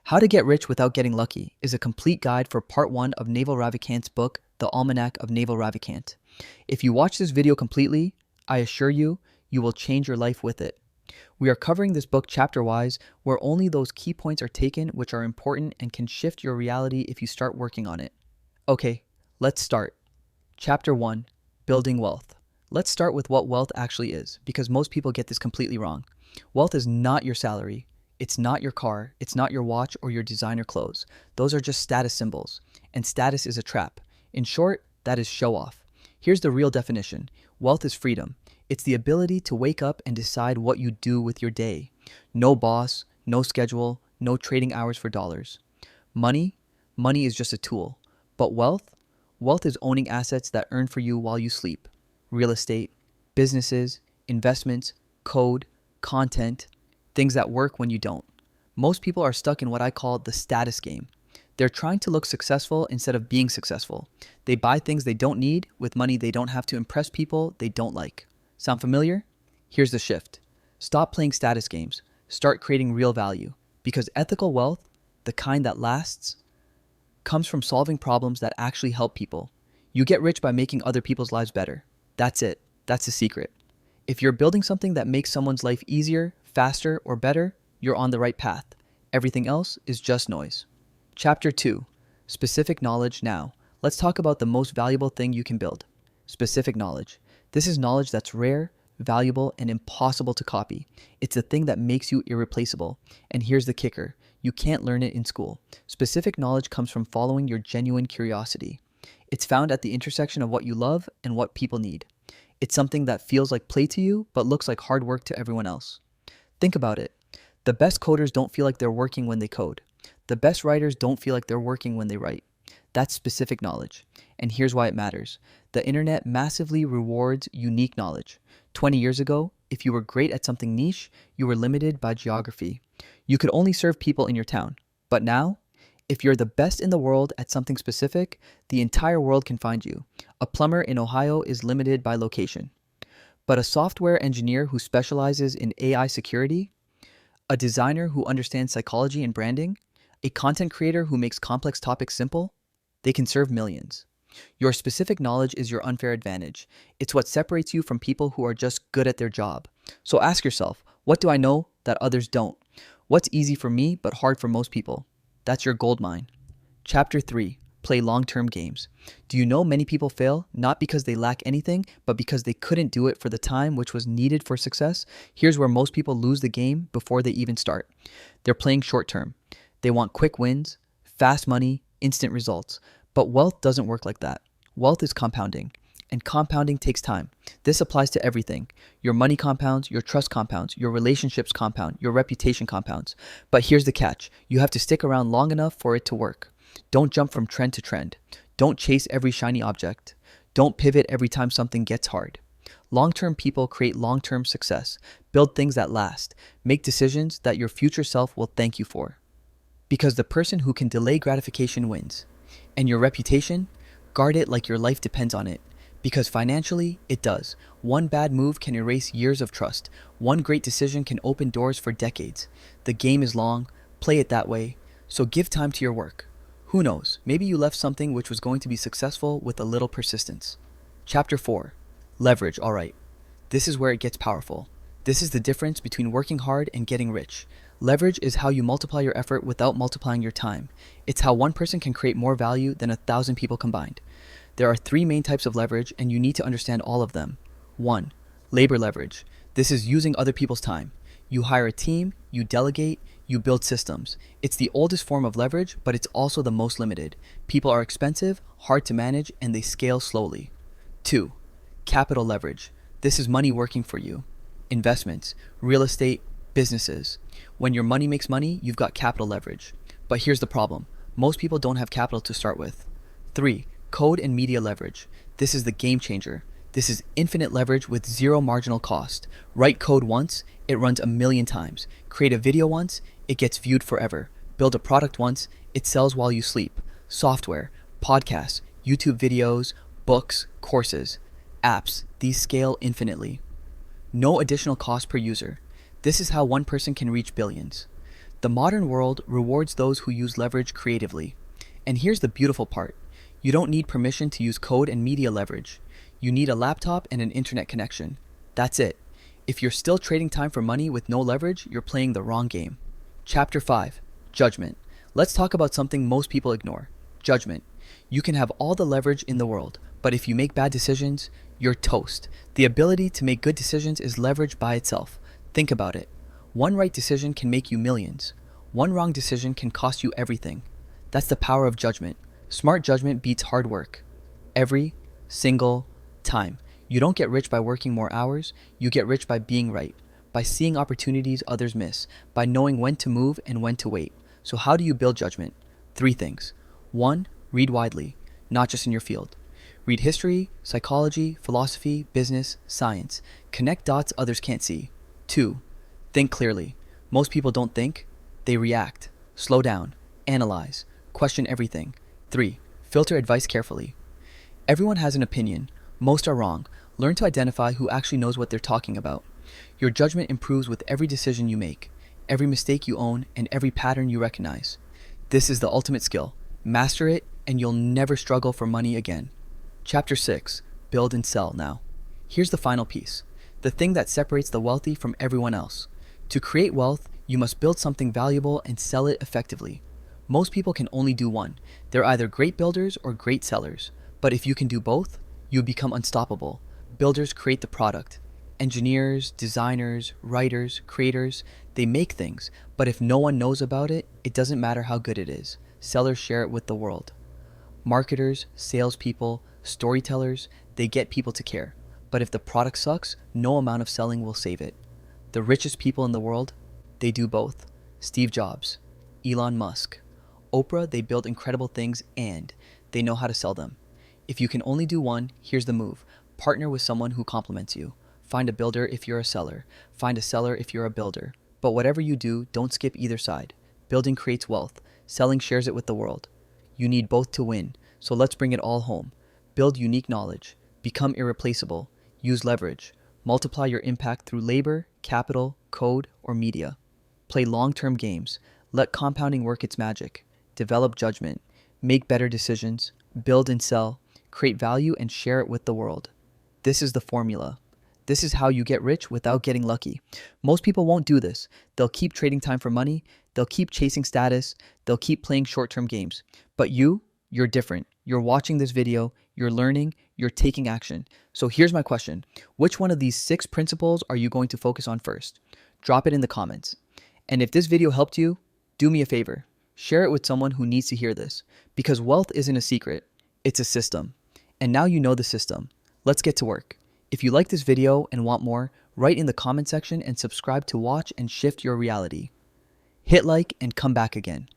How to Get Rich Without Getting Lucky is a complete guide for part 1 of Naval Ravikant's book, The Almanac of Naval Ravikant. If you watch this video completely, I assure you, you will change your life with it. We are covering this book chapter-wise, where only those key points are taken which are important and can shift your reality if you start working on it. Okay, let's start. Chapter 1, Building Wealth. Let's start with what wealth actually is, because most people get this completely wrong. Wealth is not your salary. It's not your car, it's not your watch or your designer clothes. Those are just status symbols, and status is a trap. In short, that is show off. Here's the real definition. Wealth is freedom. It's the ability to wake up and decide what you do with your day. No boss, no schedule, no trading hours for dollars. Money is just a tool. But wealth is owning assets that earn for you while you sleep. Real estate, businesses, investments, code, content, things that work when you don't. Most people are stuck in what I call the status game. They're trying to look successful instead of being successful. They buy things they don't need with money they don't have to impress people they don't like. Sound familiar? Here's the shift. Stop playing status games. Start creating real value. Because ethical wealth, the kind that lasts, comes from solving problems that actually help people. You get rich by making other people's lives better. That's it. That's the secret. If you're building something that makes someone's life easier, faster, or better, you're on the right path. Everything else is just noise. Chapter 2, Specific Knowledge Now. Let's talk about the most valuable thing you can build. Specific knowledge. This is knowledge that's rare, valuable, and impossible to copy. It's the thing that makes you irreplaceable. And here's the kicker. You can't learn it in school. Specific knowledge comes from following your genuine curiosity. It's found at the intersection of what you love and what people need. It's something that feels like play to you, but looks like hard work to everyone else. Think about it. The best coders don't feel like they're working when they code. The best writers don't feel like they're working when they write. That's specific knowledge. And here's why it matters. The internet massively rewards unique knowledge. 20 years ago, if you were great at something niche, you were limited by geography. You could only serve people in your town. But now, if you're the best in the world at something specific, the entire world can find you. A plumber in Ohio is limited by location. But a software engineer who specializes in AI security, a designer who understands psychology and branding, a content creator who makes complex topics simple, they can serve millions. Your specific knowledge is your unfair advantage. It's what separates you from people who are just good at their job. So ask yourself, what do I know that others don't? What's easy for me but hard for most people? That's your gold mine. Chapter 3, Play long-term games. Do you know many people fail not because they lack anything, but because they couldn't do it for the time which was needed for success? Here's where most people lose the game before they even start. They're playing short-term. They want quick wins, fast money, instant results. But wealth doesn't work like that. Wealth is compounding, and compounding takes time. This applies to everything. Your money compounds, your trust compounds, your relationships compound, your reputation compounds. But here's the catch. You have to stick around long enough for it to work. Don't jump from trend to trend. Don't chase every shiny object. Don't pivot every time something gets hard. Long-term people create long-term success. Build things that last. Make decisions that your future self will thank you for. Because the person who can delay gratification wins. And your reputation? Guard it like your life depends on it. Because financially, it does. One bad move can erase years of trust. One great decision can open doors for decades. The game is long. Play it that way. So give time to your work. Who knows? Maybe you left something which was going to be successful with a little persistence. Chapter 4. Leverage. All right. This is where it gets powerful. This is the difference between working hard and getting rich. Leverage is how you multiply your effort without multiplying your time. It's how one person can create more value than 1,000 people combined. There are 3 main types of leverage, and you need to understand all of them. 1. Labor leverage. This is using other people's time. You hire a team, you delegate, you build systems. It's the oldest form of leverage, but it's also the most limited. People are expensive, hard to manage, and they scale slowly. 2. Capital leverage. This is money working for you. Investments, real estate, businesses. When your money makes money, you've got capital leverage. But here's the problem. Most people don't have capital to start with. 3. Code and media leverage. This is the game changer. This is infinite leverage with zero marginal cost. Write code once, it runs 1,000,000 times. Create a video once, it gets viewed forever. Build a product once, it sells while you sleep. Software, podcasts, YouTube videos, books, courses, apps, these scale infinitely. No additional cost per user. This is how one person can reach billions. The modern world rewards those who use leverage creatively. And here's the beautiful part. You don't need permission to use code and media leverage. You need a laptop and an internet connection. That's it. If you're still trading time for money with no leverage, you're playing the wrong game. Chapter 5. Judgment. Let's talk about something most people ignore. Judgment. You can have all the leverage in the world, but if you make bad decisions, you're toast. The ability to make good decisions is leverage by itself. Think about it. One right decision can make you millions. One wrong decision can cost you everything. That's the power of judgment. Smart judgment beats hard work. Every single time. You don't get rich by working more hours. You get rich by being right, by seeing opportunities others miss, by knowing when to move and when to wait. So how do you build judgment? 3 things. 1. Read widely, not just in your field. Read history, psychology, philosophy, business, science. Connect dots others can't see. 2. Think clearly. Most people don't think, they react. Slow down, analyze, question everything. 3. Filter advice carefully. Everyone has an opinion. Most are wrong. Learn to identify who actually knows what they're talking about. Your judgment improves with every decision you make, every mistake you own, and every pattern you recognize. This is the ultimate skill. Master it, and you'll never struggle for money again. Chapter 6. Build and sell now. Here's the final piece. The thing that separates the wealthy from everyone else. To create wealth, you must build something valuable and sell it effectively. Most people can only do one. They're either great builders or great sellers. But if you can do both, you become unstoppable. Builders create the product. Engineers, designers, writers, creators, they make things. But if no one knows about it, it doesn't matter how good it is. Sellers share it with the world. Marketers, salespeople, storytellers, they get people to care. But if the product sucks, no amount of selling will save it. The richest people in the world, they do both. Steve Jobs, Elon Musk, Oprah, they build incredible things and they know how to sell them. If you can only do one, here's the move. Partner with someone who complements you. Find a builder if you're a seller. Find a seller if you're a builder. But whatever you do, don't skip either side. Building creates wealth. Selling shares it with the world. You need both to win. So let's bring it all home. Build unique knowledge. Become irreplaceable. Use leverage. Multiply your impact through labor, capital, code, or media. Play long-term games. Let compounding work its magic. Develop judgment. Make better decisions. Build and sell. Create value and share it with the world. This is the formula. This is how you get rich without getting lucky. Most people won't do this. They'll keep trading time for money. They'll keep chasing status. They'll keep playing short-term games. But you're different. You're watching this video. You're learning. You're taking action. So here's my question. Which one of these 6 principles are you going to focus on first? Drop it in the comments. And if this video helped you, do me a favor. Share it with someone who needs to hear this. Because wealth isn't a secret. It's a system. And now you know the system. Let's get to work. If you like this video and want more, write in the comment section and subscribe to watch and shift your reality. Hit like and come back again.